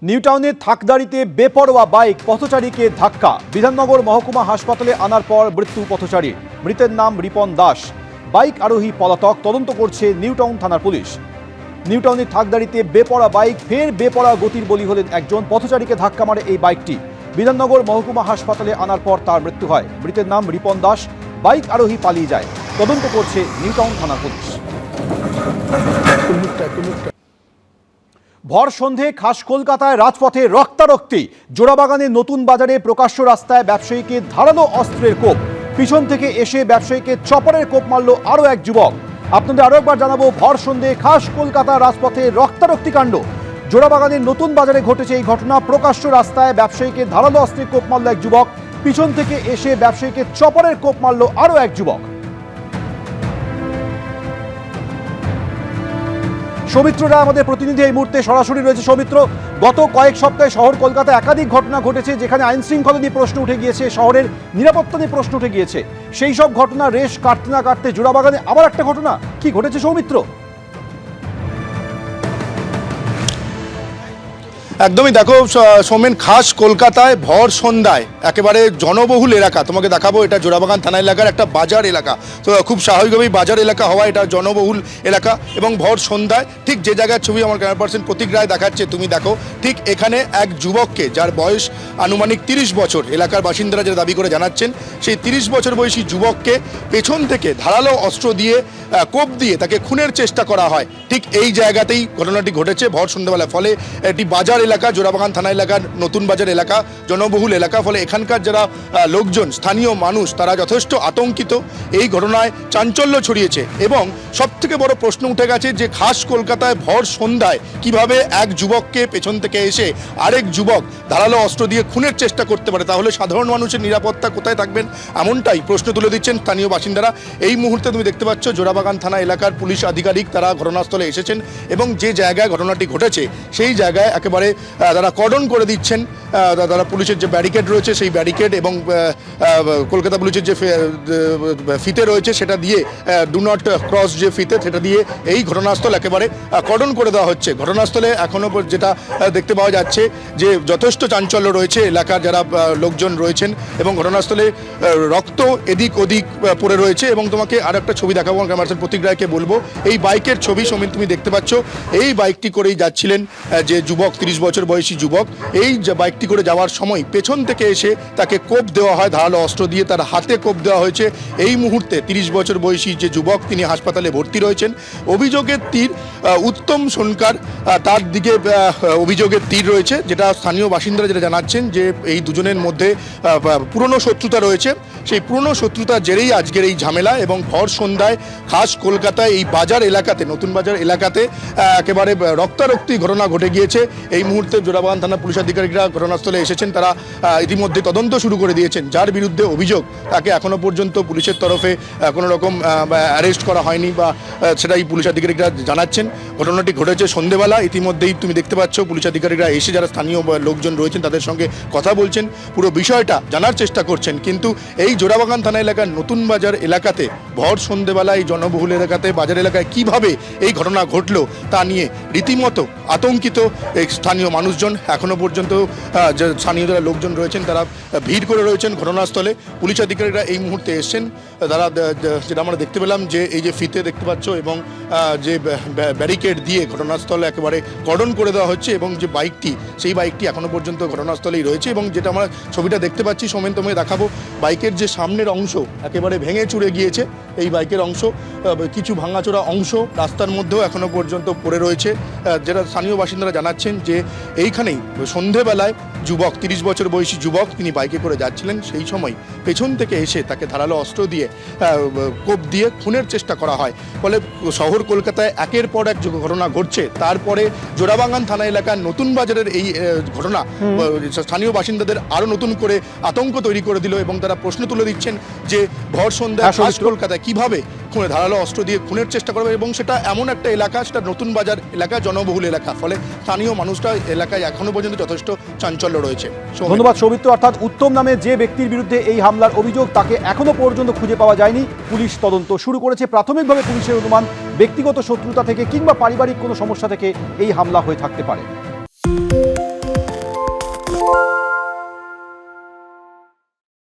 নিউটাউনের থাকদাড়িতে বেপরোয়া বাইক পথচারীকে ধাক্কা। বিধাননগর মহকুমা হাসপাতালে আনার পর মৃত্যু পথচারীর। মৃতের নাম রিপন দাস। বাইক আরোহী পলাতক। তদন্ত করছে নিউটাউন থানার পুলিশ। নিউটাউনের থাকদাড়িতে বেপরোয়া বাইক, ফের বেপরোয়া গতির বলি হলেন একজন। পথচারীকে ধাক্কা মারে এই বাইকটি। বিধাননগর মহকুমা হাসপাতালে আনার পর তার মৃত্যু হয়। মৃতের নাম রিপন দাস। বাইক আরোহী পালিয়ে যায়। তদন্ত করছে নিউটাউন থানার পুলিশ। ভর সন্ধে খাস কলকাতায় রাজপথে রক্তারক্তি। জোড়াবাগানের নতুন বাজারে প্রকাশ্য রাস্তায় ব্যবসায়ীকে ধারালো অস্ত্রের কোপ। পিছন থেকে এসে ব্যবসায়ীকে চপরের কোপ মারল আরও এক যুবক। আপনাদের আরও একবার জানাবো, ভর সন্ধে খাস কলকাতা রাজপথে রক্তারক্তি কাণ্ড। জোড়াবাগানের নতুন বাজারে ঘটেছে এই ঘটনা। প্রকাশ্য রাস্তায় ব্যবসায়ীকে ধারালো অস্ত্রের কোপ মারল এক যুবক। পিছন থেকে এসে ব্যবসায়ীকে চপরের কোপ মারল আরও এক যুবক। সৌমিত্র রায় আমাদের প্রতিনিধি এই মুহূর্তে সরাসরি রয়েছে। সৌমিত্র, গত কয়েক সপ্তাহে শহর কলকাতা একাধিক ঘটনা ঘটেছে যেখানে আইন শৃঙ্খলা নিয়ে প্রশ্ন উঠে গিয়েছে, শহরের নিরাপত্তা নিয়ে প্রশ্ন উঠে গিয়েছে। সেই সব ঘটনা রেশ কাটতে না কাটতে জোড়াবাগানে আবার একটা ঘটনা। কি ঘটেছে সৌমিত্র? একদমই দেখো সৌমেন, খাস কলকাতায় ভর সন্ধ্যায় একেবারে জনবহুল এলাকা তোমাকে দেখাবো। এটা জোড়াবাগান থানা এলাকার একটা বাজার এলাকা। তো খুব স্বাভাবিকভাবেই বাজার এলাকা হওয়া এটা জনবহুল এলাকা। এবং ভর সন্ধ্যায় ঠিক যে জায়গার ছবি আমার ক্যামেরা পার্সন প্রতীক রায় দেখাচ্ছে, তুমি দেখো ঠিক এখানে এক যুবককে, যার বয়স আনুমানিক 30 বছর, এলাকার বাসিন্দারা যারা দাবি করে জানাচ্ছেন, সেই 30 বছর বয়সী যুবককে পেছন থেকে ধারালো অস্ত্র দিয়ে কোপ দিয়ে তাকে খুনের চেষ্টা করা হয়। ঠিক এই জায়গাতেই ঘটনাটি ঘটেছে ভর সন্ধ্যাবেলা। ফলে এটি বাজার এলাকা, জোড়াবাগান থানা এলাকার নতুন বাজার এলাকা, জনবহুল এলাকা। ফলে এখানকার যারা লোকজন, স্থানীয় মানুষ, তারা যথেষ্ট আতঙ্কিত। এই ঘটনায় চাঞ্চল্য ছড়িয়েছে এবং সবথেকে বড় প্রশ্ন উঠে গেছে যে খাস কলকাতায় ভর সন্ধ্যায় কিভাবে এক যুবককে পেছন থেকে এসে আরেক যুবক ধারালো অস্ত্র দিয়ে খুনের চেষ্টা করতে পারে। তাহলে সাধারণ মানুষের নিরাপত্তা কোথায় থাকবেন, এমনটাই প্রশ্ন তুলে দিচ্ছেন স্থানীয় বাসিন্দারা। এই মুহূর্তে তুমি দেখতে পাচ্ছ জোড়াবাগান থানা এলাকার পুলিশ আধিকারিক তারা ঘটনাস্থলে এসেছেন এবং যে জায়গায় ঘটনাটি ঘটেছে সেই জায়গায় একেবারে তারা কর্ডন করে দিচ্ছেন। তারা পুলিশের যে ব্যারিকেড রয়েছে সেই ব্যারিকেড এবং কলকাতা পুলিশের যে ফিতে রয়েছে সেটা দিয়ে, ডু নট ক্রস যে ফিতে, সেটা দিয়ে এই ঘটনাস্থল একেবারে কর্ডন করে দেওয়া হচ্ছে। ঘটনাস্থলে এখনও যেটা দেখতে পাওয়া যাচ্ছে যে যথেষ্ট চাঞ্চল্য রয়েছে এলাকার যারা লোকজন রয়েছেন এবং ঘটনাস্থলে রক্ত এদিক ওদিক পড়ে রয়েছে। এবং তোমাকে আর একটা ছবি দেখাবো, ক্যামেরাম্যান প্রতীক রায়কে বলবো, এই বাইকের ছবি সমিত তুমি দেখতে পাচ্ছ। এই বাইকটি করেই যাচ্ছিলেন যে যুবক, 30 বছর বয়সী যুবক। এই বাইকটি করে যাওয়ার সময় পেছন থেকে এসে তাকে কোপ দেওয়া হয় ধারালো অস্ত্র দিয়ে, তার হাতে কোপ দেওয়া হয়েছে। এই মুহূর্তে 30 বছর বয়সী যে যুবক তিনি হাসপাতালে ভর্তি রয়েছেন। অভিযোগের তীর উত্তম সোনকার, তার দিকে অভিযোগের তীর রয়েছে, যেটা স্থানীয় বাসিন্দারা যেটা জানাচ্ছেন যে এই দুজনের মধ্যে পুরনো শত্রুতা রয়েছে। সেই পুরনো শত্রুতার জেরেই আজকের এই ঝামেলা। এবং ভর সন্ধ্যায় খাস কলকাতায় এই বাজার এলাকাতে, নতুন বাজার এলাকাতে একেবারে রক্তারক্তি ঘটনা ঘটে গিয়েছে। এই মুহূর্তে জোড়াবাগান থানা পুলিশ আধিকারিকরা ঘটনাস্থলে এসেছেন। তারা ইতিমধ্যে তদন্ত শুরু করে দিয়েছেন। যার বিরুদ্ধে অভিযোগ তাকে এখনো পর্যন্ত পুলিশের তরফে কোনো রকম অ্যারেস্ট করা হয়নি বা সেটাই পুলিশ আধিকারিকরা জানাচ্ছেন। ঘটনাটি ঘটেছে সন্ধ্যেবেলা। ইতিমধ্যেই তুমি দেখতে পাচ্ছ পুলিশ আধিকারিকরা এসে যারা স্থানীয় লোকজন রয়েছেন তাদের সঙ্গে কথা বলছেন, পুরো বিষয়টা জানার চেষ্টা করছেন। কিন্তু এই জোড়াবাগান থানা এলাকার নতুন বাজার এলাকাতে ভর সন্ধ্যেবেলা এই জনবহুল এলাকাতে, বাজার এলাকায় কিভাবে এই ঘটনা ঘটলো তা নিয়ে রীতিমতো আতঙ্কিত এই স্থানীয় মানুষজন। এখনও পর্যন্ত যে স্থানীয় যারা লোকজন রয়েছেন তারা ভিড় করে রয়েছেন ঘটনাস্থলে। পুলিশ আধিকারিকরা এই মুহূর্তে এসছেন। তারা যেটা আমরা দেখতে পেলাম যে এই যে ফিতে দেখতে পাচ্ছ এবং যে ব্যারিকেড দিয়ে ঘটনাস্থলে একেবারে কর্ডন করে দেওয়া হচ্ছে এবং যে বাইকটি, সেই বাইকটি এখনও পর্যন্ত ঘটনাস্থলেই রয়েছে। এবং যেটা আমরা ছবিটা দেখতে পাচ্ছি সোমেন, তোমায় দেখাবো, বাইকের যে সামনের অংশ একেবারে ভেঙে চুরে গিয়েছে। এই বাইকের অংশ, কিছু ভাঙাচোরা অংশ রাস্তার মধ্যেও এখনও পর্যন্ত পড়ে রয়েছে। যেটা স্থানীয় বাসিন্দারা জানাচ্ছেন যে এইখানেই সন্ধেবেলায় যুবক, 30 বছর বয়সী যুবক, তিনি বাইকে করে যাচ্ছিলেন। সেই সময় পেছন থেকে এসে তাকে ধারালো অস্ত্র দিয়ে কোপ দিয়ে খুনের চেষ্টা করা হয়। ফলে শহর কলকাতায় একের পর এক ঘটনা ঘটছে। তারপরে জোড়াবাগান থানা এলাকার নতুন বাজারের এই ঘটনা স্থানীয় বাসিন্দাদের আরও নতুন করে আতঙ্ক তৈরি করে দিল এবং তারা প্রশ্ন তুলে দিচ্ছেন যে ভর সন্ধ্যায় খাস কলকাতায় কিভাবে ধারালো অস্ত্র দিয়ে খুনের চেষ্টা করবে। এবং সেটা এমন একটা এলাকা, সেটা নতুন বাজার এলাকা, জনবহুল এলাকা। ফলে স্থানীয় মানুষরা এলাকায় এখনো পর্যন্ত যথেষ্ট চাঞ্চল্য রয়েছে। ধন্যবাদ সৌমিত্র। অর্থাৎ উত্তম নামে যে ব্যক্তির বিরুদ্ধে এই হামলার অভিযোগ, তাকে এখনো পর্যন্ত খুঁজে পাওয়া যায়নি। পুলিশ তদন্ত শুরু করেছে। প্রাথমিকভাবে পুলিশের অনুমান ব্যক্তিগত শত্রুতা থেকে কিংবা পারিবারিক কোনো সমস্যা থেকে এই হামলা হয়ে থাকতে পারে।